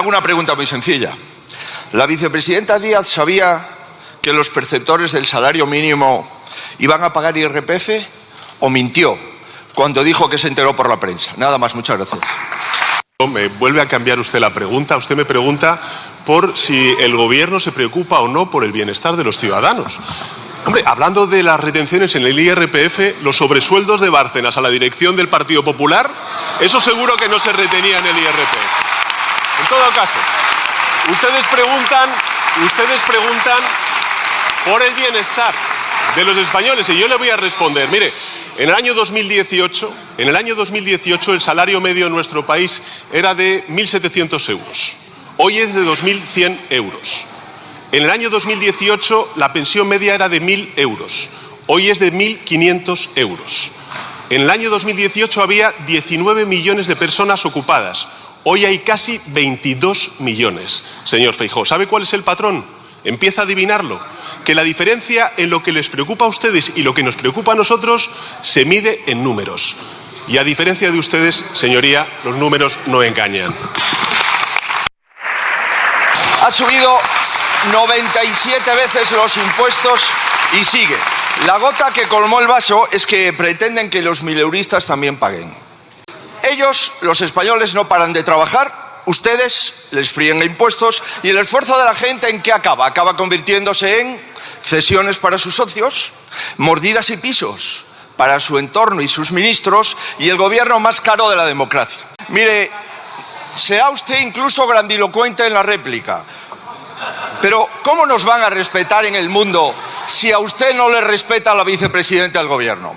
Hago una pregunta muy sencilla. ¿La vicepresidenta Díaz sabía que los perceptores del salario mínimo iban a pagar IRPF o mintió cuando dijo que se enteró por la prensa? Nada más, muchas gracias. Me vuelve a cambiar usted la pregunta. Usted me pregunta por si el gobierno se preocupa o no por el bienestar de los ciudadanos. Hombre, hablando de las retenciones en el IRPF, los sobresueldos de Bárcenas a la dirección del Partido Popular, eso seguro que no se retenía en el IRPF. En todo caso, ustedes preguntan por el bienestar de los españoles y yo le voy a responder. Mire, en el año 2018 el salario medio en nuestro país era de 1.700 euros. Hoy es de 2.100 euros. En el año 2018 la pensión media era de 1.000 euros. Hoy es de 1.500 euros. En el año 2018 había 19 millones de personas ocupadas. Hoy hay casi 22 millones. Señor Feijóo, ¿sabe cuál es el patrón? Empieza a adivinarlo. Que la diferencia en lo que les preocupa a ustedes y lo que nos preocupa a nosotros se mide en números. Y a diferencia de ustedes, señoría, los números no engañan. Ha subido 97 veces los impuestos y sigue. La gota que colmó el vaso es que pretenden que los mileuristas también paguen. Ellos, los españoles, no paran de trabajar, ustedes les fríen impuestos y el esfuerzo de la gente ¿en qué acaba? Acaba convirtiéndose en cesiones para sus socios, mordidas y pisos para su entorno y sus ministros y el gobierno más caro de la democracia. Mire, será usted incluso grandilocuente en la réplica, pero ¿cómo nos van a respetar en el mundo si a usted no le respeta la vicepresidenta del gobierno?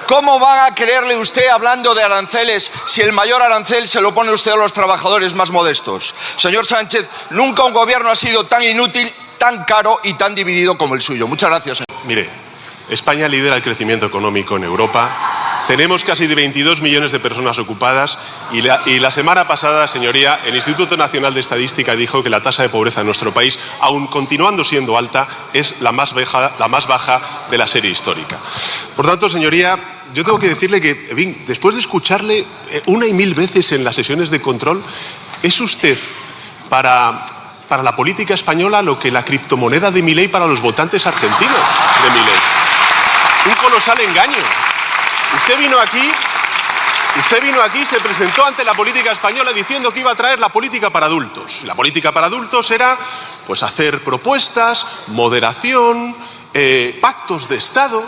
¿Cómo van a creerle usted hablando de aranceles si el mayor arancel se lo pone usted a los trabajadores más modestos? Señor Sánchez, nunca un gobierno ha sido tan inútil, tan caro y tan dividido como el suyo. Muchas gracias, señor. Mire, España lidera el crecimiento económico en Europa. Tenemos casi de 22 millones de personas ocupadas y la semana pasada, señoría, el Instituto Nacional de Estadística dijo que la tasa de pobreza en nuestro país, aun continuando siendo alta, es la más baja de la serie histórica. Por tanto, señoría, yo tengo que decirle que, en fin, después de escucharle una y mil veces en las sesiones de control, es usted para la política española lo que la criptomoneda de Milei para los votantes argentinos de Milei. Un colosal engaño. Usted vino aquí, se presentó ante la política española diciendo que iba a traer la política para adultos. La política para adultos era, pues, hacer propuestas, moderación, pactos de Estado,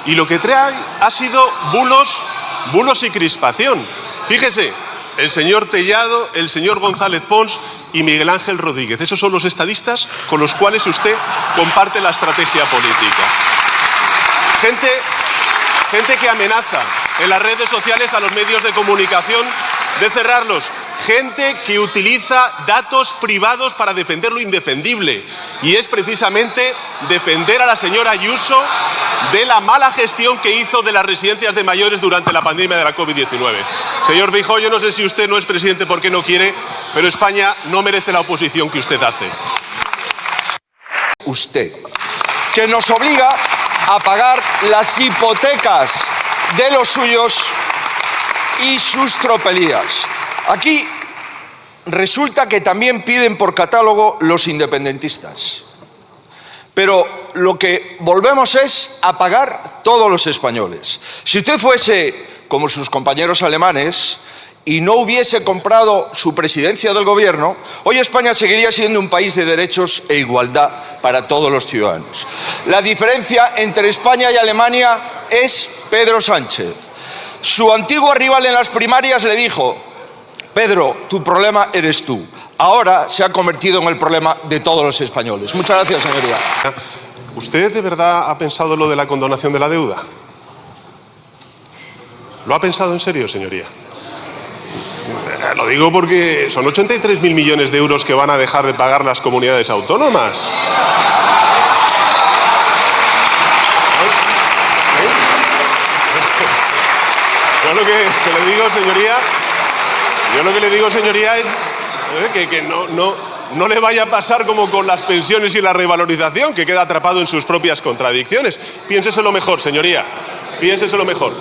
y lo que trae ha sido bulos y crispación. Fíjese, el señor Tellado, el señor González Pons y Miguel Ángel Rodríguez. Esos son los estadistas con los cuales usted comparte la estrategia política. Gente que amenaza en las redes sociales a los medios de comunicación de cerrarlos. Gente que utiliza datos privados para defender lo indefendible. Y es precisamente defender a la señora Ayuso de la mala gestión que hizo de las residencias de mayores durante la pandemia de la COVID-19. Señor Feijóo, yo no sé si usted no es presidente porque no quiere, pero España no merece la oposición que usted hace. Usted, que nos obliga a pagar las hipotecas de los suyos y sus tropelías. Aquí resulta que también piden por catálogo los independentistas. Pero lo que volvemos es a pagar todos los españoles. Si usted fuese como sus compañeros alemanes y no hubiese comprado su presidencia del gobierno, hoy España seguiría siendo un país de derechos e igualdad para todos los ciudadanos. La diferencia entre España y Alemania es Pedro Sánchez. Su antiguo rival en las primarias le dijo: Pedro, tu problema eres tú. Ahora se ha convertido en el problema de todos los españoles. Muchas gracias, señoría. ¿Usted de verdad ha pensado lo de la condonación de la deuda? ¿Lo ha pensado en serio, señoría? Lo digo porque son 83.000 millones de euros que van a dejar de pagar las comunidades autónomas. Yo lo que le digo, señoría, es que no le vaya a pasar como con las pensiones y la revalorización, que queda atrapado en sus propias contradicciones. Piénseselo mejor, señoría, piénseselo mejor.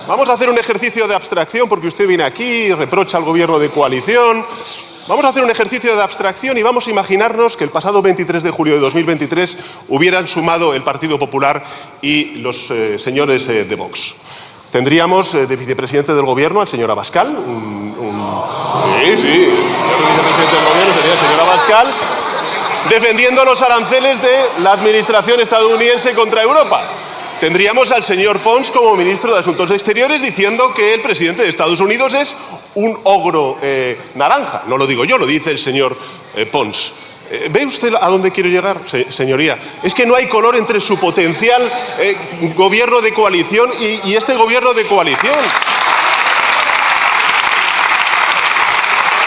Vamos a hacer un ejercicio de abstracción porque usted viene aquí y reprocha al gobierno de coalición. Vamos a hacer un ejercicio de abstracción y vamos a imaginarnos que el pasado 23 de julio de 2023 hubieran sumado el Partido Popular y los señores de Vox. Tendríamos de vicepresidente del Gobierno al señor Abascal. Sí, el señor vicepresidente del Gobierno sería el señor Abascal, defendiendo los aranceles de la administración estadounidense contra Europa. Tendríamos al señor Pons como ministro de Asuntos Exteriores diciendo que el presidente de Estados Unidos es un ogro naranja. No lo digo yo, lo dice el señor Pons. ¿Ve usted a dónde quiero llegar, señoría? Es que no hay color entre su potencial gobierno de coalición y este gobierno de coalición.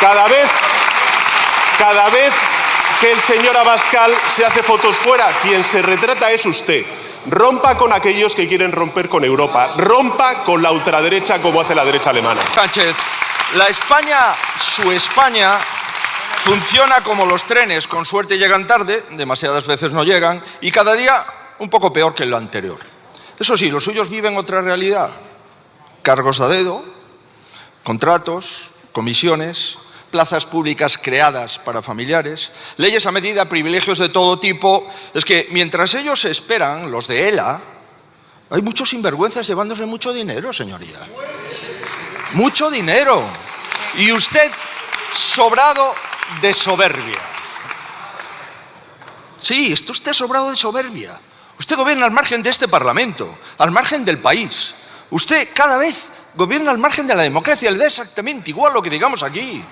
Cada vez que el señor Abascal se hace fotos fuera, quien se retrata es usted. Rompa con aquellos que quieren romper con Europa. Rompa con la ultraderecha como hace la derecha alemana. Sánchez, su España funciona como los trenes, con suerte llegan tarde, demasiadas veces no llegan, y cada día un poco peor que lo anterior. Eso sí, los suyos viven otra realidad. Cargos a dedo, contratos, comisiones, plazas públicas creadas para familiares, leyes a medida, privilegios de todo tipo. Es que mientras ellos esperan, los de ELA, hay muchos sinvergüenzas llevándose mucho dinero, señoría. Mucho dinero. Y usted sobrado de soberbia. Sí, está usted sobrado de soberbia. Usted gobierna al margen de este Parlamento, al margen del país. Usted cada vez gobierna al margen de la democracia, le da exactamente igual lo que digamos aquí.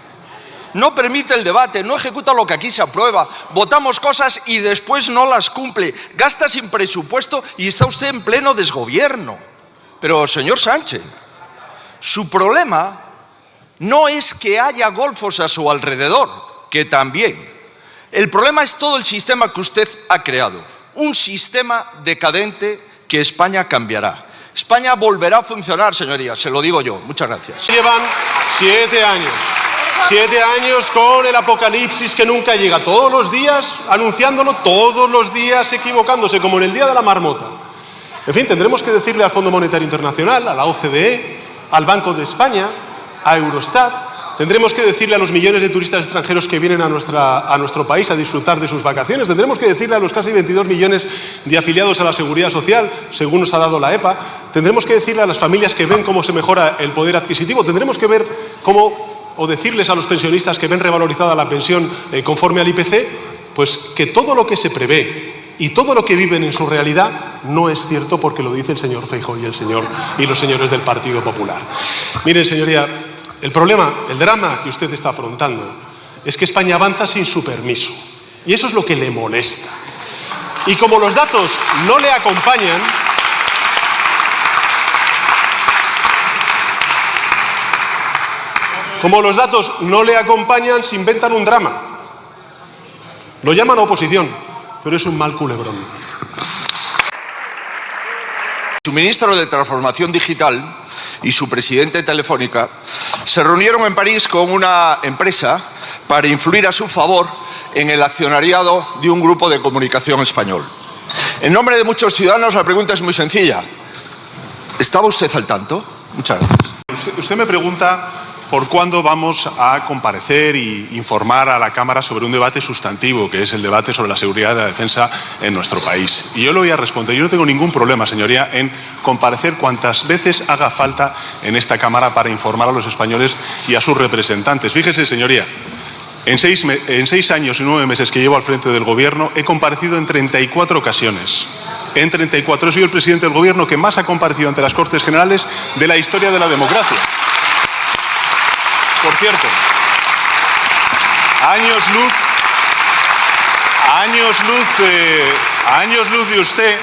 No permite el debate, no ejecuta lo que aquí se aprueba. Votamos cosas y después no las cumple. Gasta sin presupuesto y está usted en pleno desgobierno. Pero, señor Sánchez, su problema no es que haya golfos a su alrededor, que también. El problema es todo el sistema que usted ha creado. Un sistema decadente que España cambiará. España volverá a funcionar, señorías, se lo digo yo. Muchas gracias. Llevan 7 años. 7 años con el apocalipsis que nunca llega, todos los días anunciándolo, todos los días equivocándose, como en el día de la marmota. En fin, tendremos que decirle al Fondo Monetario Internacional, a la OCDE, al Banco de España, a Eurostat, tendremos que decirle a los millones de turistas extranjeros que vienen a nuestro país a disfrutar de sus vacaciones, tendremos que decirle a los casi 22 millones de afiliados a la Seguridad Social, según nos ha dado la EPA, tendremos que decirle a las familias que ven cómo se mejora el poder adquisitivo, tendremos que ver o decirles a los pensionistas que ven revalorizada la pensión conforme al IPC, pues que todo lo que se prevé y todo lo que viven en su realidad no es cierto porque lo dice el señor Feijóo y los señores del Partido Popular. Miren, señoría, el problema, el drama que usted está afrontando es que España avanza sin su permiso y eso es lo que le molesta. Y como los datos no le acompañan, se inventan un drama. Lo llaman oposición, pero es un mal culebrón. Su ministro de Transformación Digital y su presidente de Telefónica se reunieron en París con una empresa para influir a su favor en el accionariado de un grupo de comunicación español. En nombre de muchos ciudadanos, la pregunta es muy sencilla. ¿Estaba usted al tanto? Muchas gracias. Usted me pregunta por cuándo vamos a comparecer e informar a la Cámara sobre un debate sustantivo, que es el debate sobre la seguridad y la defensa en nuestro país. Y yo le voy a responder. Yo no tengo ningún problema, señoría, en comparecer cuantas veces haga falta en esta Cámara para informar a los españoles y a sus representantes. Fíjese, señoría, en 6 años y 9 meses que llevo al frente del Gobierno, he comparecido en 34 ocasiones. En 34. Soy el presidente del Gobierno que más ha comparecido ante las Cortes Generales de la historia de la democracia. Por cierto, años luz de usted,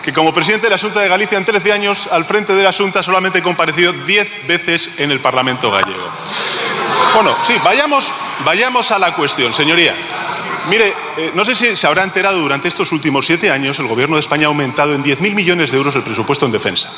que como presidente de la Xunta de Galicia en 13 años al frente de la Xunta solamente he comparecido 10 veces en el Parlamento gallego. Bueno, sí, vayamos a la cuestión, señoría. Mire, no sé si se habrá enterado, durante estos últimos 7 años el Gobierno de España ha aumentado en 10.000 millones de euros el presupuesto en defensa.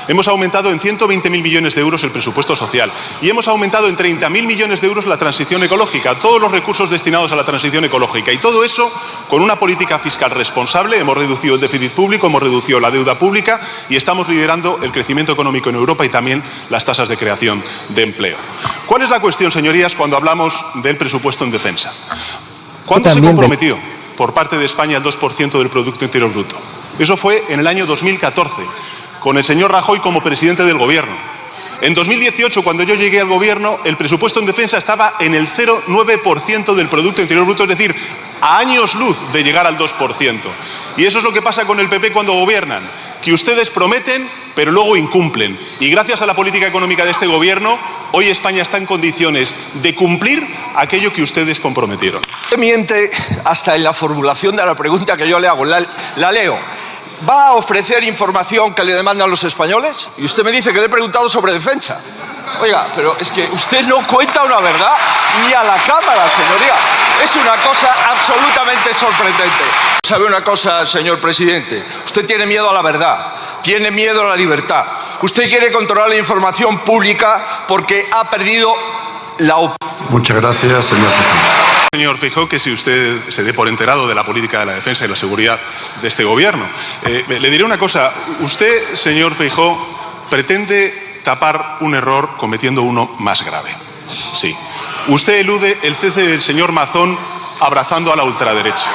Hemos aumentado en 120.000 millones de euros el presupuesto social y hemos aumentado en 30.000 millones de euros la transición ecológica, todos los recursos destinados a la transición ecológica. Y todo eso con una política fiscal responsable. Hemos reducido el déficit público, hemos reducido la deuda pública y estamos liderando el crecimiento económico en Europa y también las tasas de creación de empleo. ¿Cuál es la cuestión, señorías, cuando hablamos del presupuesto en defensa? ¿Cuándo se comprometió por parte de España el 2% del Producto Interior Bruto? Eso fue en el año 2014, con el señor Rajoy como presidente del Gobierno. En 2018, cuando yo llegué al Gobierno, el presupuesto en defensa estaba en el 0,9% del Producto Interior Bruto, es decir, a años luz de llegar al 2%. Y eso es lo que pasa con el PP cuando gobiernan, que ustedes prometen, pero luego incumplen. Y gracias a la política económica de este Gobierno, hoy España está en condiciones de cumplir aquello que ustedes comprometieron. Usted miente hasta en la formulación de la pregunta que yo le hago. La leo. ¿Va a ofrecer información que le demandan los españoles? Y usted me dice que le he preguntado sobre defensa. Oiga, pero es que usted no cuenta una verdad ni a la Cámara, señoría. Es una cosa absolutamente sorprendente. ¿Sabe una cosa, señor presidente? Usted tiene miedo a la verdad, tiene miedo a la libertad. Usted quiere controlar la información pública porque ha perdido la opinión. Muchas gracias, señor Feijóo. Señor Feijóo, que si usted se dé por enterado de la política de la defensa y la seguridad de este Gobierno. Le diré una cosa. Usted, señor Feijóo, pretende tapar un error cometiendo uno más grave. Sí. Usted elude el cese del señor Mazón abrazando a la ultraderecha.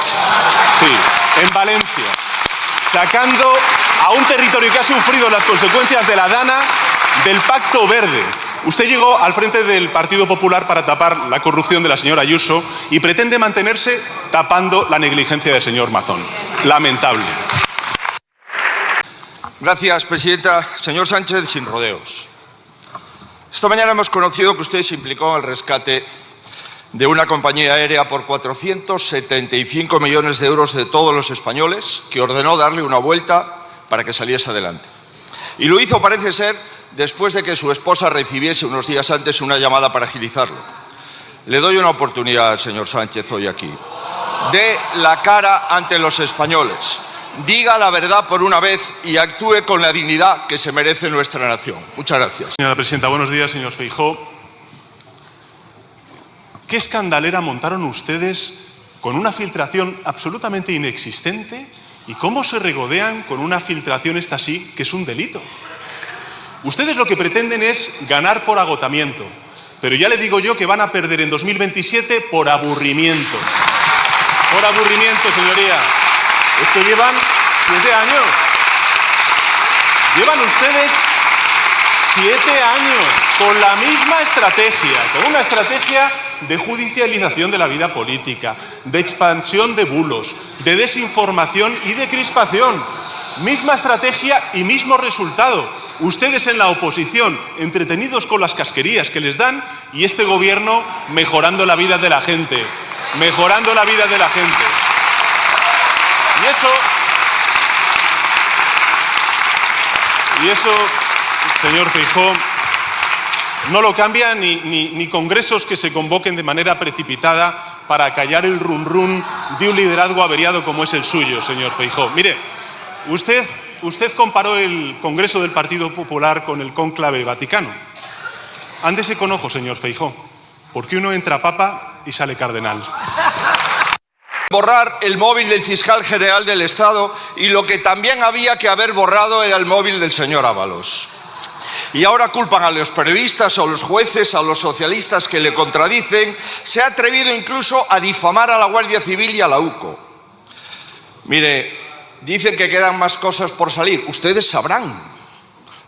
Sí. En Valencia. Sacando a un territorio que ha sufrido las consecuencias de la Dana del Pacto Verde. Usted llegó al frente del Partido Popular para tapar la corrupción de la señora Ayuso y pretende mantenerse tapando la negligencia del señor Mazón. Lamentable. Gracias, presidenta. Señor Sánchez, sin rodeos. Esta mañana hemos conocido que usted se implicó en el rescate de una compañía aérea por 475 millones de euros de todos los españoles, que ordenó darle una vuelta para que saliese adelante. Y lo hizo, parece ser, después de que su esposa recibiese unos días antes una llamada para agilizarlo. Le doy una oportunidad, señor Sánchez, hoy aquí. Dé la cara ante los españoles. Diga la verdad por una vez y actúe con la dignidad que se merece nuestra nación. Muchas gracias. Señora presidenta, buenos días, señor Feijóo. ¿Qué escandalera montaron ustedes con una filtración absolutamente inexistente? ¿Y cómo se regodean con una filtración esta sí, que es un delito? Ustedes lo que pretenden es ganar por agotamiento, pero ya le digo yo que van a perder en 2027 por aburrimiento. Por aburrimiento, señoría. Es que llevan 7 años. Llevan ustedes 7 años con la misma estrategia, con una estrategia de judicialización de la vida política, de expansión de bulos, de desinformación y de crispación. Misma estrategia y mismo resultado. Ustedes en la oposición, entretenidos con las casquerías que les dan, y este Gobierno mejorando la vida de la gente. Mejorando la vida de la gente. Y eso, señor Feijóo, no lo cambia ni congresos que se convoquen de manera precipitada para callar el rum rum de un liderazgo averiado como es el suyo, señor Feijóo. Mire, usted comparó el Congreso del Partido Popular con el cónclave vaticano. Ándese con ojo, señor Feijóo, porque uno entra papa y sale cardenal. Borrar el móvil del fiscal general del Estado, y lo que también había que haber borrado era el móvil del señor Ábalos. Y ahora culpan a los periodistas, a los jueces, a los socialistas que le contradicen. Se ha atrevido incluso a difamar a la Guardia Civil y a la UCO. Mire, dicen que quedan más cosas por salir. Ustedes sabrán.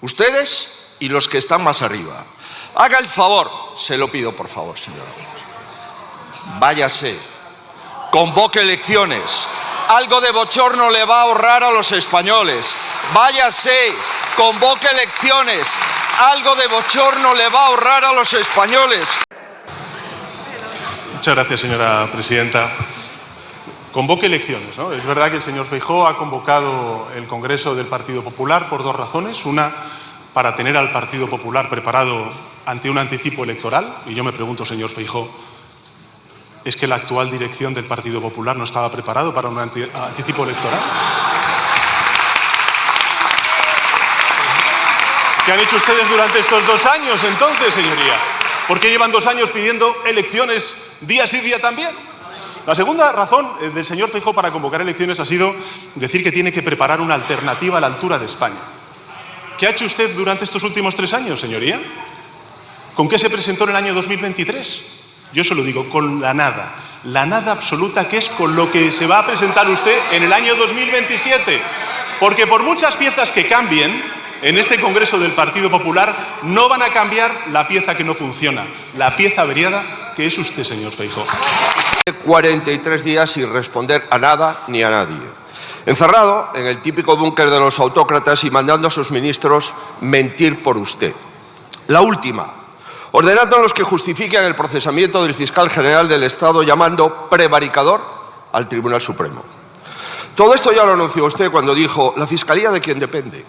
Ustedes y los que están más arriba. Haga el favor, se lo pido por favor, señor. Váyase. Convoque elecciones. Algo de bochorno le va a ahorrar a los españoles. Váyase. Convoque elecciones. Algo de bochorno le va a ahorrar a los españoles. Muchas gracias, señora presidenta. Convoque elecciones, ¿no? Es verdad que el señor Feijóo ha convocado el Congreso del Partido Popular por 2 razones. Una, para tener al Partido Popular preparado ante un anticipo electoral. Y yo me pregunto, señor Feijóo, ¿es que la actual dirección del Partido Popular no estaba preparado para un anticipo electoral? ¿Qué han hecho ustedes durante estos 2 años entonces, señoría? ¿Por qué llevan 2 años pidiendo elecciones día sí día también? La segunda razón del señor Feijóo para convocar elecciones ha sido decir que tiene que preparar una alternativa a la altura de España. ¿Qué ha hecho usted durante estos últimos 3 años, señoría? ¿Con qué se presentó en el año 2023? Yo se lo digo, con la nada absoluta, que es con lo que se va a presentar usted en el año 2027. Porque por muchas piezas que cambien en este Congreso del Partido Popular, no van a cambiar la pieza que no funciona, la pieza averiada que es usted, señor Feijóo. 43 días sin responder a nada ni a nadie. Encerrado en el típico búnker de los autócratas y mandando a sus ministros mentir por usted. La última, ordenando a los que justifiquen el procesamiento del fiscal general del Estado llamando prevaricador al Tribunal Supremo. Todo esto ya lo anunció usted cuando dijo la Fiscalía de quien depende.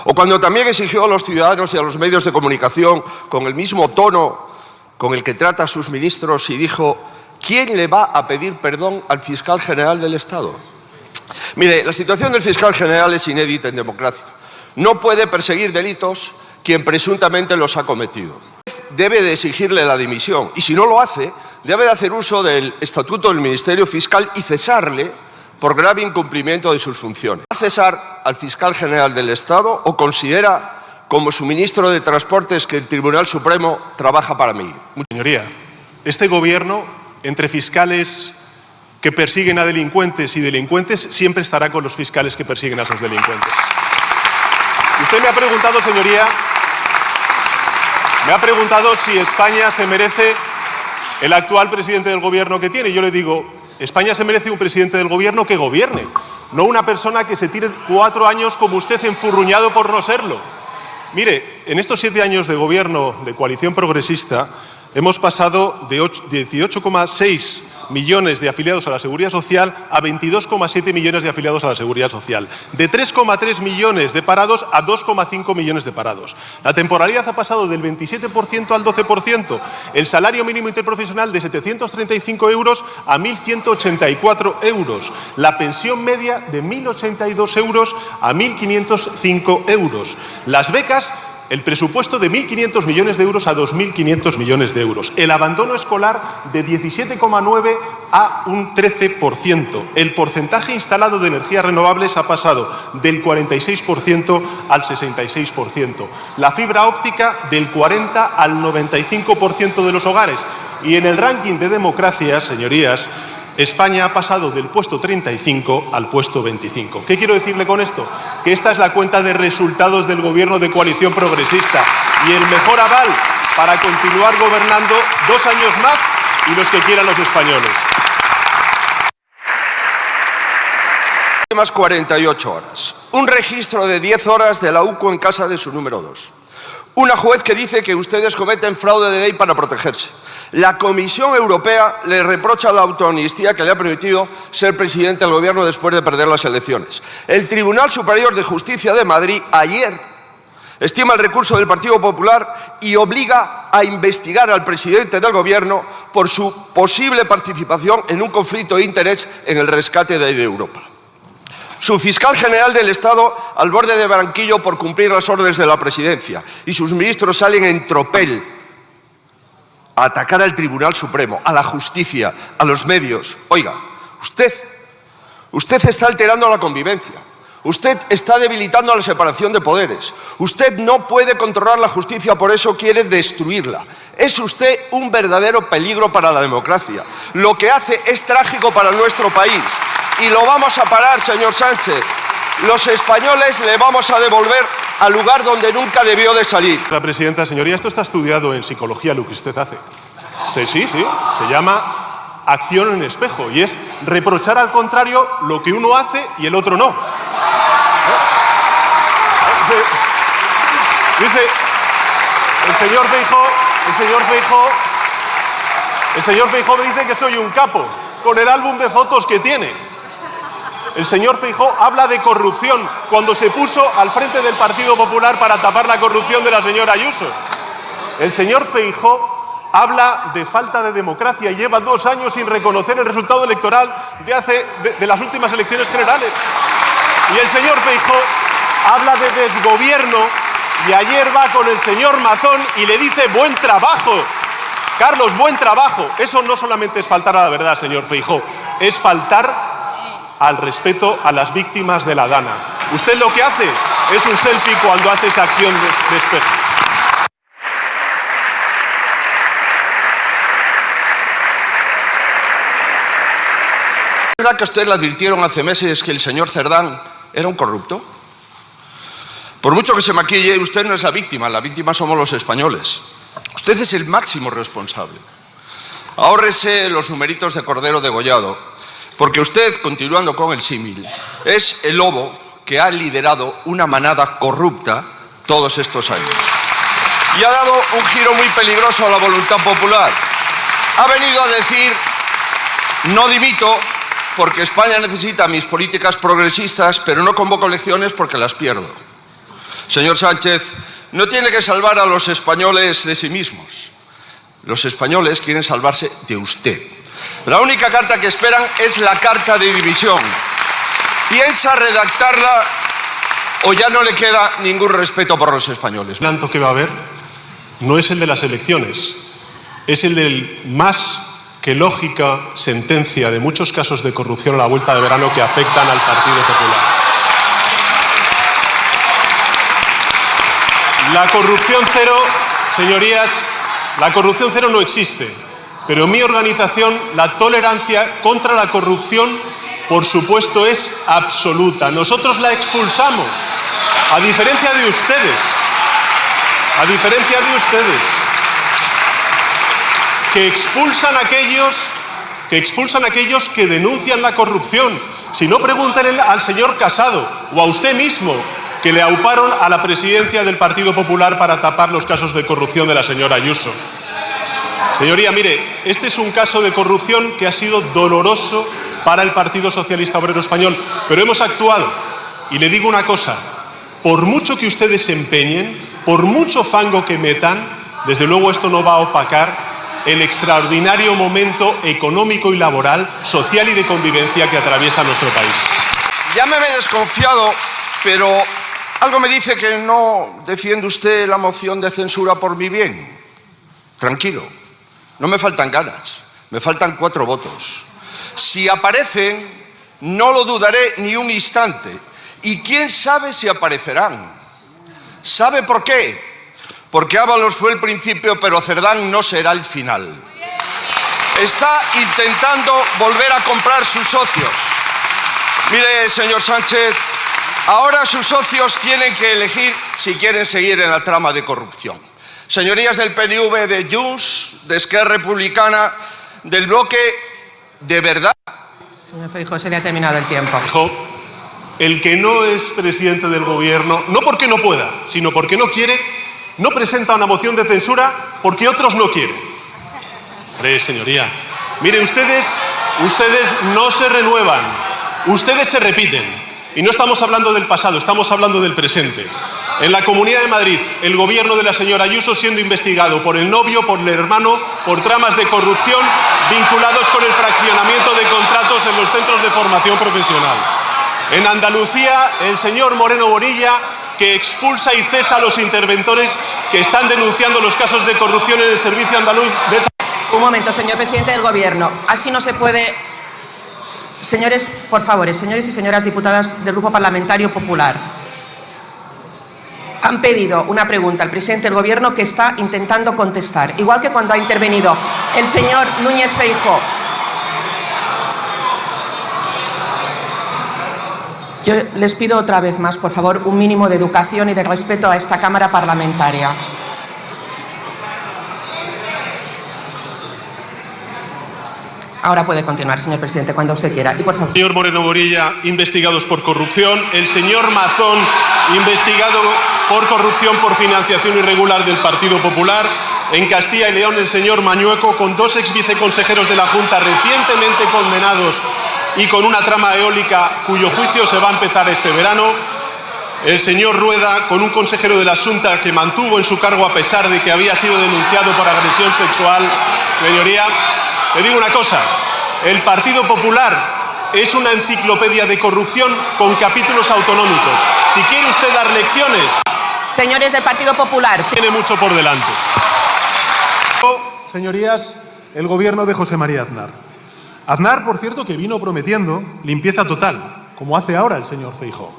O cuando también exigió a los ciudadanos y a los medios de comunicación con el mismo tono con el que trata a sus ministros y dijo ¿quién le va a pedir perdón al fiscal general del Estado? Mire, la situación del fiscal general es inédita en democracia. No puede perseguir delitos quien presuntamente los ha cometido. Debe de exigirle la dimisión y si no lo hace, debe de hacer uso del Estatuto del Ministerio Fiscal y cesarle por grave incumplimiento de sus funciones. ¿Va a cesar al fiscal general del Estado o considera como su ministro de Transportes que el Tribunal Supremo trabaja para mí? Señoría, este gobierno, entre fiscales que persiguen a delincuentes y delincuentes, siempre estará con los fiscales que persiguen a esos delincuentes. Usted me ha preguntado, señoría, si España se merece el actual presidente del gobierno que tiene. Yo le digo, España se merece un presidente del gobierno que gobierne, no una persona que se tire 4 años como usted enfurruñado por no serlo. Mire, en estos 7 años de gobierno de coalición progresista hemos pasado de 18,6 millones de afiliados a la Seguridad Social a 22,7 millones de afiliados a la Seguridad Social. De 3,3 millones de parados a 2,5 millones de parados. La temporalidad ha pasado del 27% al 12%. El salario mínimo interprofesional de 735 euros a 1.184 euros. La pensión media de 1.082 euros a 1.505 euros. Las becas, el presupuesto de 1.500 millones de euros a 2.500 millones de euros. El abandono escolar de 17,9 a un 13%. El porcentaje instalado de energías renovables ha pasado del 46% al 66%. La fibra óptica del 40 al 95% de los hogares. Y en el ranking de democracia, señorías, España ha pasado del puesto 35 al puesto 25. ¿Qué quiero decirle con esto? Que esta es la cuenta de resultados del gobierno de coalición progresista y el mejor aval para continuar gobernando 2 años más y los que quieran los españoles. Últimas 48 horas. Un registro de 10 horas de la UCO en casa de su número 2. Una juez que dice que ustedes cometen fraude de ley para protegerse. La Comisión Europea le reprocha la autoamnistía que le ha permitido ser presidente del Gobierno después de perder las elecciones. El Tribunal Superior de Justicia de Madrid ayer estima el recurso del Partido Popular y obliga a investigar al presidente del Gobierno por su posible participación en un conflicto de interés en el rescate de Air Europa. Su fiscal general del Estado al borde de banquillo por cumplir las órdenes de la presidencia y sus ministros salen en tropel a atacar al Tribunal Supremo, a la justicia, a los medios. Oiga, usted está alterando la convivencia. Usted está debilitando la separación de poderes. Usted no puede controlar la justicia, por eso quiere destruirla. Es usted un verdadero peligro para la democracia. Lo que hace es trágico para nuestro país. Y lo vamos a parar, señor Sánchez. Los españoles le vamos a devolver al lugar donde nunca debió de salir. La presidenta, señoría, esto está estudiado en psicología, lo que usted hace. Sí, se llama acción en espejo y es reprochar al contrario lo que uno hace y el otro no. Dice el señor Feijóo me dice que soy un capo con el álbum de fotos que tiene. El señor Feijóo habla de corrupción cuando se puso al frente del Partido Popular para tapar la corrupción de la señora Ayuso. El señor Feijóo habla de falta de democracia y lleva 2 años sin reconocer el resultado electoral de las últimas elecciones generales. Y el señor Feijóo habla de desgobierno y ayer va con el señor Mazón y le dice buen trabajo. Carlos, buen trabajo. Eso no solamente es faltar a la verdad, señor Feijóo, es faltar al respeto a las víctimas de la Dana. Usted lo que hace es un selfie cuando hace esa acción de espejo. ¿Es verdad que a usted le advirtieron hace meses que el señor Cerdán era un corrupto? Por mucho que se maquille, usted no es la víctima somos los españoles. Usted es el máximo responsable. Ahórrese los numeritos de cordero degollado, porque usted, continuando con el símil, es el lobo que ha liderado una manada corrupta todos estos años. Y ha dado un giro muy peligroso a la voluntad popular. Ha venido a decir, no dimito, porque España necesita mis políticas progresistas, pero no convoco elecciones porque las pierdo. Señor Sánchez, no tiene que salvar a los españoles de sí mismos. Los españoles quieren salvarse de usted. La única carta que esperan es la carta de división. ¿Piensa redactarla o ya no le queda ningún respeto por los españoles? El adelanto que va a haber no es el de las elecciones, es el del más que lógica sentencia de muchos casos de corrupción a la vuelta de verano que afectan al Partido Popular. La corrupción cero, señorías, la corrupción cero no existe, pero en mi organización la tolerancia contra la corrupción, por supuesto, es absoluta. Nosotros la expulsamos, a diferencia de ustedes, que expulsan a aquellos que denuncian la corrupción. Si no, pregúntenle al señor Casado o a usted mismo, que le auparon a la presidencia del Partido Popular para tapar los casos de corrupción de la señora Ayuso. Señoría, mire, este es un caso de corrupción que ha sido doloroso para el Partido Socialista Obrero Español, pero hemos actuado. Y le digo una cosa, por mucho que ustedes se empeñen, por mucho fango que metan, desde luego esto no va a opacar el extraordinario momento económico y laboral, social y de convivencia que atraviesa nuestro país. Llámeme desconfiado, pero algo me dice que no defiende usted la moción de censura por mi bien. Tranquilo, no me faltan ganas, me faltan 4 votos. Si aparecen, no lo dudaré ni un instante. Y quién sabe si aparecerán. ¿Sabe por qué? Porque Ábalos fue el principio, pero Cerdán no será el final. Está intentando volver a comprar sus socios. Mire, señor Sánchez, ahora sus socios tienen que elegir si quieren seguir en la trama de corrupción. Señorías del PNV, de Junts, de Esquerra Republicana, del bloque, ¿de verdad? Señor Feijóo, se le ha terminado el tiempo. El que no es presidente del gobierno, no porque no pueda, sino porque no quiere, no presenta una moción de censura porque otros no quieren. Señoría, mire, ustedes no se renuevan, ustedes se repiten. Y no estamos hablando del pasado, estamos hablando del presente. En la Comunidad de Madrid, el gobierno de la señora Ayuso siendo investigado por el novio, por el hermano, por tramas de corrupción vinculados con el fraccionamiento de contratos en los centros de formación profesional. En Andalucía, el señor Moreno Bonilla, que expulsa y cesa a los interventores que están denunciando los casos de corrupción en el Servicio Andaluz de Salud. Un momento, señor presidente del Gobierno. Así no se puede... Señores, por favor, señores y señoras diputadas del Grupo Parlamentario Popular, han pedido una pregunta al presidente del Gobierno que está intentando contestar, igual que cuando ha intervenido el señor Núñez Feijóo. Yo les pido otra vez más, por favor, un mínimo de educación y de respeto a esta Cámara parlamentaria. Ahora puede continuar, señor presidente, cuando usted quiera. Y por favor. Señor Moreno Bonilla, investigados por corrupción. El señor Mazón, investigado por corrupción por financiación irregular del Partido Popular. En Castilla y León, el señor Mañueco, con 2 exviceconsejeros de la Junta recientemente condenados y con una trama eólica cuyo juicio se va a empezar este verano. El señor Rueda, con un consejero de la Junta que mantuvo en su cargo a pesar de que había sido denunciado por agresión sexual. Señoría, le digo una cosa, el Partido Popular es una enciclopedia de corrupción con capítulos autonómicos. Si quiere usted dar lecciones... Señores del Partido Popular. Tiene mucho por delante. Señorías, el gobierno de José María Aznar. Aznar, por cierto, que vino prometiendo limpieza total, como hace ahora el señor Feijóo.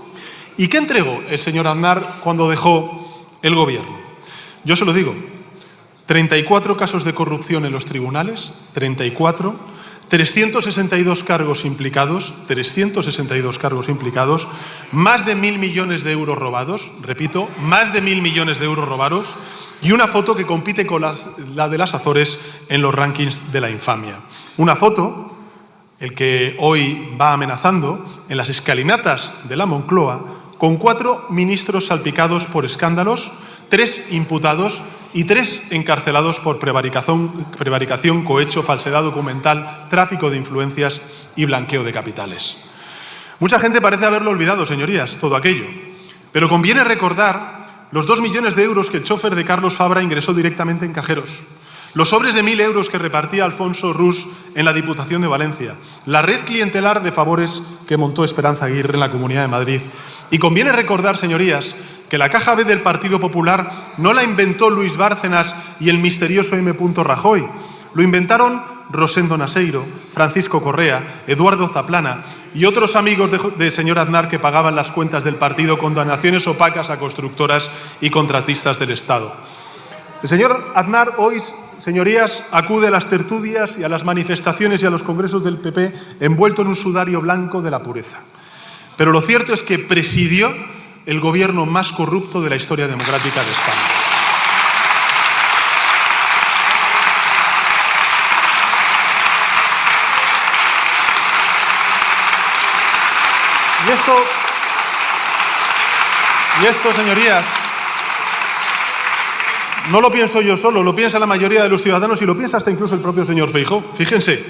¿Y qué entregó el señor Aznar cuando dejó el gobierno? Yo se lo digo, 34 casos de corrupción en los tribunales, 34, 362 cargos implicados, más de 1.000 millones de euros robados, repito, más de 1.000 millones de euros robados, y una foto que compite con la de las Azores en los rankings de la infamia. Una foto, el que hoy va amenazando, en las escalinatas de la Moncloa, con 4 ministros salpicados por escándalos, 3 imputados y 3 encarcelados por prevaricación, cohecho, falsedad documental, tráfico de influencias y blanqueo de capitales. Mucha gente parece haberlo olvidado, señorías, todo aquello. Pero conviene recordar los 2 millones de euros que el chofer de Carlos Fabra ingresó directamente en cajeros, los sobres de 1.000 euros que repartía Alfonso Rus en la Diputación de Valencia, la red clientelar de favores que montó Esperanza Aguirre en la Comunidad de Madrid. Y conviene recordar, señorías, que la caja B del Partido Popular no la inventó Luis Bárcenas y el misterioso M. Rajoy. Lo inventaron Rosendo Naseiro, Francisco Correa, Eduardo Zaplana y otros amigos del señor Aznar que pagaban las cuentas del partido con donaciones opacas a constructoras y contratistas del Estado. El señor Aznar hoy, señorías, acude a las tertulias y a las manifestaciones y a los congresos del PP envuelto en un sudario blanco de la pureza. Pero lo cierto es que presidió el gobierno más corrupto de la historia democrática de España. Y esto, señorías, no lo pienso yo solo, lo piensa la mayoría de los ciudadanos y lo piensa hasta incluso el propio señor Feijóo. Fíjense,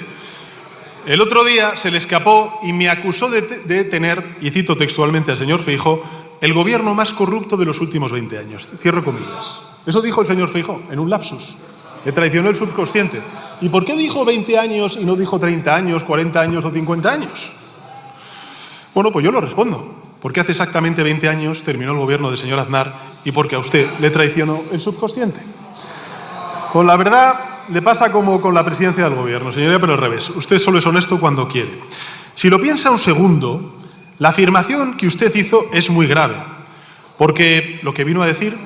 el otro día se le escapó y me acusó de tener, y cito textualmente al señor Feijóo, el gobierno más corrupto de los últimos 20 años. Cierro comillas. Eso dijo el señor Feijóo, en un lapsus. Le traicionó el subconsciente. ¿Y por qué dijo 20 años y no dijo 30 años, 40 años o 50 años? Bueno, pues yo lo respondo. Porque hace exactamente 20 años terminó el gobierno del señor Aznar y porque a usted le traicionó el subconsciente. Con la verdad le pasa como con la presidencia del gobierno, señoría, pero al revés. Usted solo es honesto cuando quiere. Si lo piensa un segundo, la afirmación que usted hizo es muy grave, porque lo que vino a decir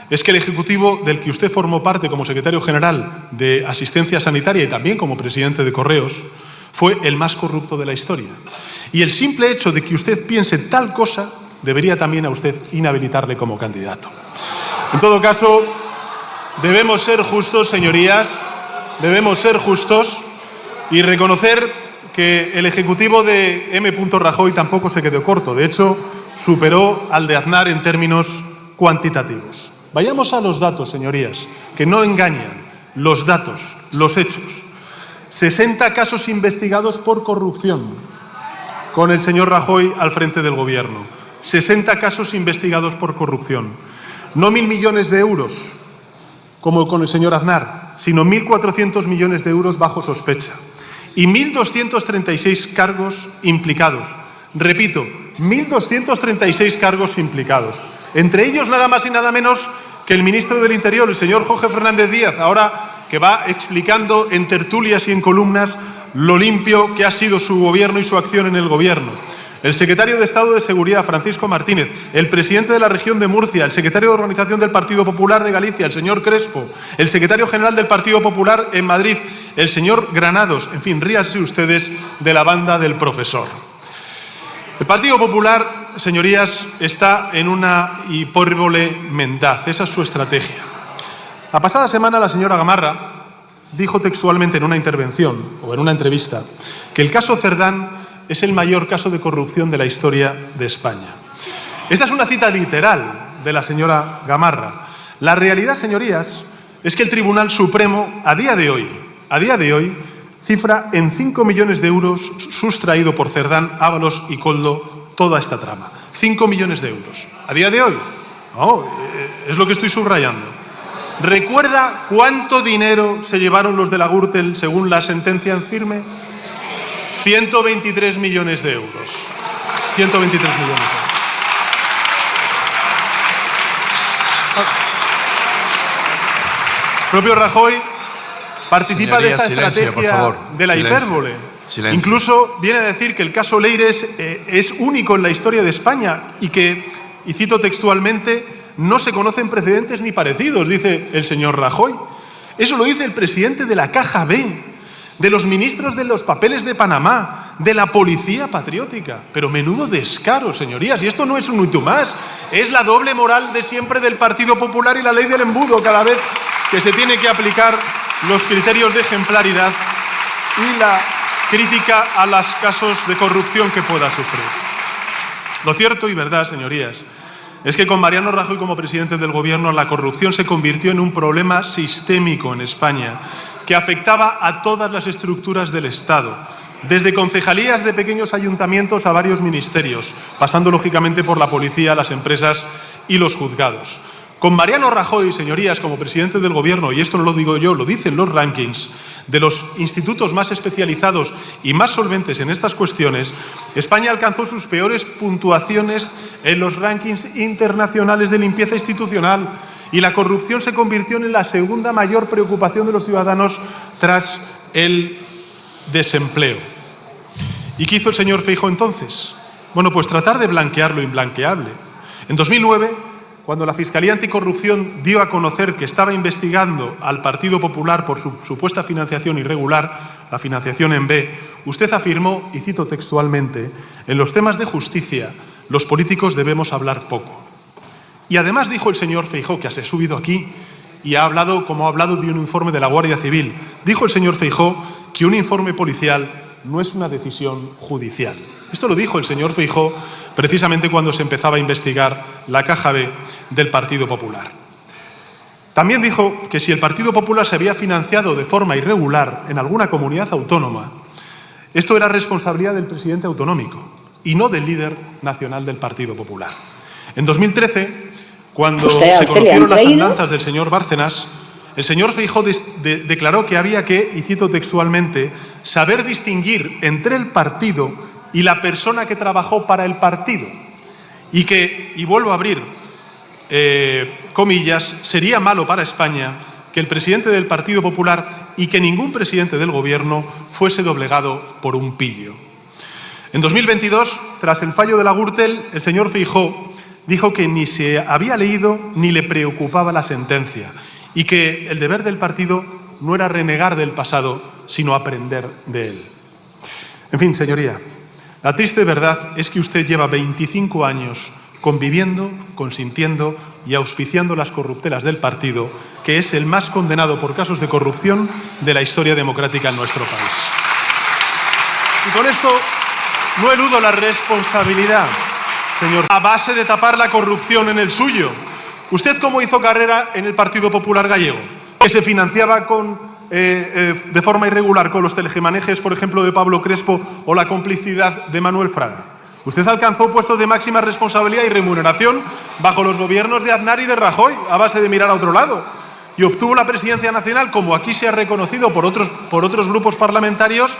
es que el Ejecutivo del que usted formó parte como secretario general de Asistencia Sanitaria y también como presidente de Correos fue el más corrupto de la historia. Y el simple hecho de que usted piense tal cosa debería también a usted inhabilitarle como candidato. En todo caso, debemos ser justos, señorías, debemos ser justos y reconocer que el Ejecutivo de M. Rajoy tampoco se quedó corto. De hecho, superó al de Aznar en términos cuantitativos. Vayamos a los datos, señorías, que no engañan. Los datos, los hechos. 60 casos investigados por corrupción con el señor Rajoy al frente del gobierno. 60 casos investigados por corrupción. No 1.000 millones de euros, como con el señor Aznar, sino 1.400 millones de euros bajo sospecha. Y 1.236 cargos implicados. Repito, 1.236 cargos implicados. Entre ellos nada más y nada menos que el ministro del Interior, el señor Jorge Fernández Díaz, ahora que va explicando en tertulias y en columnas lo limpio que ha sido su gobierno y su acción en el gobierno. El secretario de Estado de Seguridad, Francisco Martínez, el presidente de la región de Murcia, el secretario de Organización del Partido Popular de Galicia, el señor Crespo, el secretario general del Partido Popular en Madrid, el señor Granados, en fin, ríanse ustedes de la banda del profesor. El Partido Popular, señorías, está en una hipérbole mendaz, esa es su estrategia. La pasada semana la señora Gamarra dijo textualmente en una intervención o en una entrevista que el caso Cerdán es el mayor caso de corrupción de la historia de España. Esta es una cita literal de la señora Gamarra. La realidad, señorías, es que el Tribunal Supremo, a día de hoy, cifra en 5 millones de euros sustraído por Cerdán, Ábalos y Koldo toda esta trama. 5 millones de euros. ¿A día de hoy? No, es lo que estoy subrayando. ¿Recuerda cuánto dinero se llevaron los de la Gürtel según la sentencia en firme? 123 millones de euros. 123 millones de euros. propio Rajoy participa Señorías, de esta silencio, estrategia por favor. de la Silencio. hipérbole. Silencio. Incluso viene a decir que el caso Leires es único en la historia de España y que, y cito textualmente, no se conocen precedentes ni parecidos, dice el señor Rajoy. Eso lo dice el presidente de la Caja B, de los ministros de los papeles de Panamá, de la policía patriótica. Pero menudo descaro, señorías. Y esto no es un hito más, es la doble moral de siempre del Partido Popular y la ley del embudo cada vez que se tiene que aplicar los criterios de ejemplaridad y la crítica a los casos de corrupción que pueda sufrir. Lo cierto y verdad, señorías, es que con Mariano Rajoy como presidente del Gobierno la corrupción se convirtió en un problema sistémico en España que afectaba a todas las estructuras del Estado, desde concejalías de pequeños ayuntamientos a varios ministerios, pasando lógicamente por la policía, las empresas y los juzgados. Con Mariano Rajoy, señorías, como presidente del Gobierno, y esto no lo digo yo, lo dicen los rankings de los institutos más especializados y más solventes en estas cuestiones, España alcanzó sus peores puntuaciones en los rankings internacionales de limpieza institucional y la corrupción se convirtió en la segunda mayor preocupación de los ciudadanos tras el desempleo. ¿Y qué hizo el señor Feijóo entonces? Bueno, pues tratar de blanquear lo imblanqueable. En 2009, cuando la Fiscalía Anticorrupción dio a conocer que estaba investigando al Partido Popular por su supuesta financiación irregular, la financiación en B, usted afirmó, y cito textualmente, en los temas de justicia, los políticos debemos hablar poco. Y además dijo el señor Feijóo, que se ha subido aquí y ha hablado, como ha hablado de un informe de la Guardia Civil, dijo el señor Feijóo que un informe policial no es una decisión judicial. Esto lo dijo el señor Feijóo precisamente cuando se empezaba a investigar la Caja B del Partido Popular. También dijo que si el Partido Popular se había financiado de forma irregular en alguna comunidad autónoma, esto era responsabilidad del presidente autonómico y no del líder nacional del Partido Popular. En 2013, cuando se conocieron las andanzas del señor Bárcenas, el señor Feijóo declaró que había que, y cito textualmente, saber distinguir entre el partido y la persona que trabajó para el partido. Y que, y vuelvo a abrir comillas, sería malo para España que el presidente del Partido Popular y que ningún presidente del Gobierno fuese doblegado por un pillo. En 2022, tras el fallo de la Gürtel, el señor Feijóo dijo que ni se había leído ni le preocupaba la sentencia y que el deber del partido no era renegar del pasado, sino aprender de él. En fin, señoría, la triste verdad es que usted lleva 25 años conviviendo, consintiendo y auspiciando las corruptelas del partido, que es el más condenado por casos de corrupción de la historia democrática en nuestro país. Y con esto no eludo la responsabilidad, señor, a base de tapar la corrupción en el suyo. ¿Usted cómo hizo carrera en el Partido Popular gallego? Que se financiaba de forma irregular con los tejemanejes, por ejemplo, de Pablo Crespo o la complicidad de Manuel Fraga. Usted alcanzó puestos de máxima responsabilidad y remuneración bajo los gobiernos de Aznar y de Rajoy, a base de mirar a otro lado. Y obtuvo la presidencia nacional, como aquí se ha reconocido por otros grupos parlamentarios,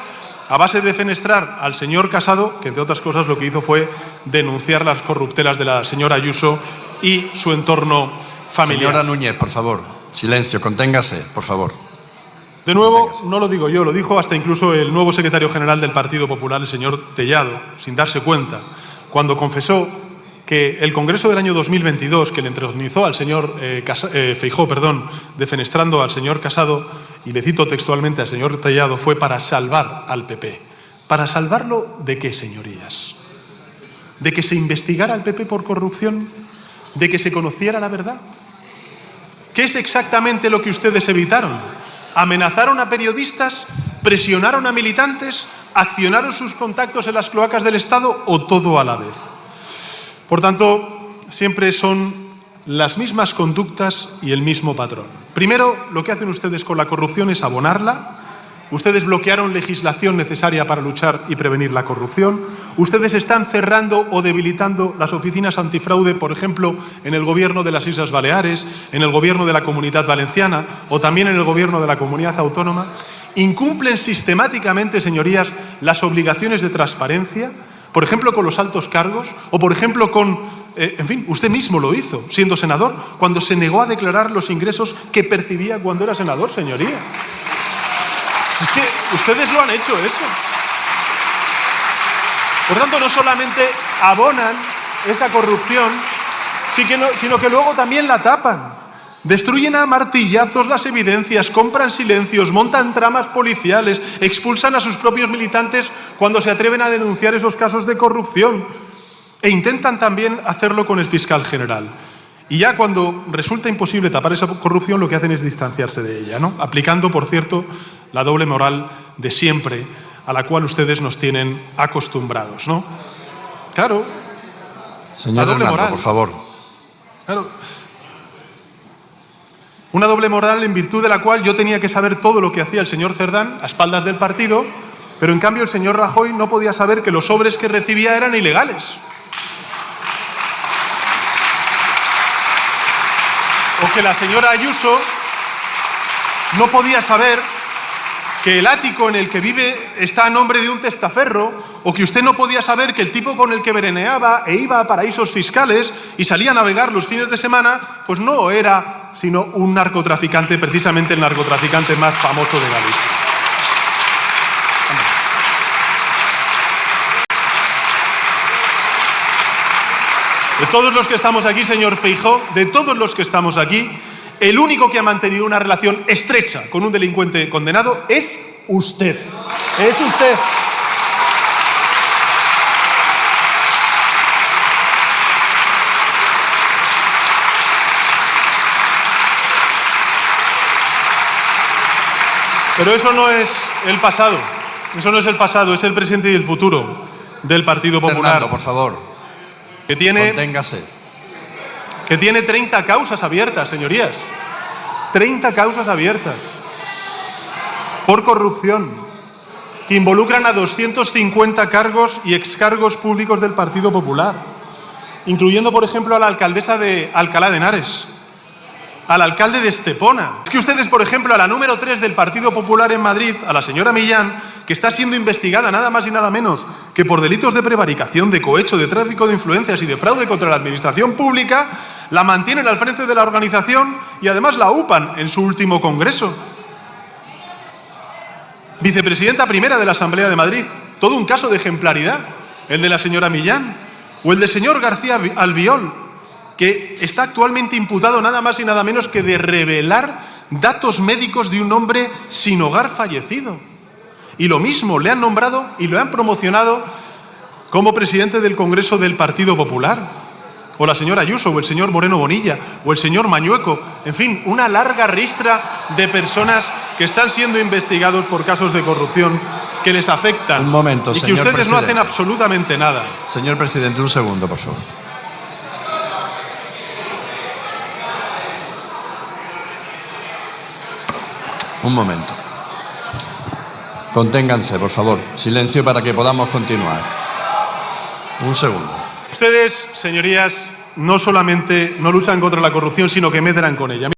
a base de defenestrar al señor Casado, que entre otras cosas lo que hizo fue denunciar las corruptelas de la señora Ayuso y su entorno familiar. Señora Núñez, por favor, silencio, conténgase, por favor. De nuevo, no lo digo yo, lo dijo hasta incluso el nuevo secretario general del Partido Popular, el señor Tellado, sin darse cuenta, cuando confesó que el Congreso del año 2022, que le entronizó al señor Feijóo, defenestrando al señor Casado, y le cito textualmente al señor Tellado, fue para salvar al PP. ¿Para salvarlo de qué, señorías? ¿De que se investigara al PP por corrupción? ¿De que se conociera la verdad? ¿Qué es exactamente lo que ustedes evitaron? ¿Amenazaron a periodistas? ¿Presionaron a militantes? ¿Accionaron sus contactos en las cloacas del Estado o todo a la vez? Por tanto, siempre son las mismas conductas y el mismo patrón. Primero, lo que hacen ustedes con la corrupción es abonarla. Ustedes bloquearon legislación necesaria para luchar y prevenir la corrupción. Ustedes están cerrando o debilitando las oficinas antifraude, por ejemplo, en el Gobierno de las Islas Baleares, en el Gobierno de la Comunidad Valenciana o también en el Gobierno de la Comunidad Autónoma. Incumplen sistemáticamente, señorías, las obligaciones de transparencia, por ejemplo, con los altos cargos o, por ejemplo, con en fin, usted mismo lo hizo, siendo senador, cuando se negó a declarar los ingresos que percibía cuando era senador, señoría. Es que ustedes lo han hecho eso. Por tanto, no solamente abonan esa corrupción, sino que luego también la tapan. Destruyen a martillazos las evidencias, compran silencios, montan tramas policiales, expulsan a sus propios militantes cuando se atreven a denunciar esos casos de corrupción. E intentan también hacerlo con el fiscal general. Y ya cuando resulta imposible tapar esa corrupción, lo que hacen es distanciarse de ella, ¿no? Aplicando, por cierto, la doble moral de siempre, a la cual ustedes nos tienen acostumbrados, ¿no? Claro. Señor la doble Hernando, moral. por favor. Claro. Una doble moral en virtud de la cual yo tenía que saber todo lo que hacía el señor Cerdán a espaldas del partido, pero en cambio el señor Rajoy no podía saber que los sobres que recibía eran ilegales. O que la señora Ayuso no podía saber que el ático en el que vive está a nombre de un testaferro, o que usted no podía saber que el tipo con el que veraneaba e iba a paraísos fiscales y salía a navegar los fines de semana, pues no era sino un narcotraficante, precisamente el narcotraficante más famoso de Galicia. De todos los que estamos aquí, señor Feijóo, de todos los que estamos aquí, el único que ha mantenido una relación estrecha con un delincuente condenado es usted. Es usted. Pero eso no es el pasado. Eso no es el pasado, es el presente y el futuro del Partido Popular. Hernando, por favor. Conténgase. Que tiene 30 causas abiertas, señorías. 30 causas abiertas por corrupción que involucran a 250 cargos y excargos públicos del Partido Popular, incluyendo, por ejemplo, a la alcaldesa de Alcalá de Henares, al alcalde de Estepona. Es que ustedes, por ejemplo, a la número 3 del Partido Popular en Madrid, a la señora Millán, que está siendo investigada nada más y nada menos que por delitos de prevaricación, de cohecho, de tráfico de influencias y de fraude contra la administración pública, la mantienen al frente de la organización y además la upan en su último congreso. Vicepresidenta primera de la Asamblea de Madrid, todo un caso de ejemplaridad, el de la señora Millán, o el del señor García Albiol, que está actualmente imputado nada más y nada menos que de revelar datos médicos de un hombre sin hogar fallecido. Y lo mismo, le han nombrado y lo han promocionado como presidente del Congreso del Partido Popular. O la señora Ayuso, o el señor Moreno Bonilla, o el señor Mañueco. En fin, una larga ristra de personas que están siendo investigados por casos de corrupción que les afectan. Un momento, y que señor ustedes presidente. no hacen absolutamente nada. Señor presidente, un segundo, por favor. Un momento. Conténganse, por favor. Silencio para que podamos continuar. Un segundo. Ustedes, señorías, no solamente no luchan contra la corrupción, sino que medran con ella.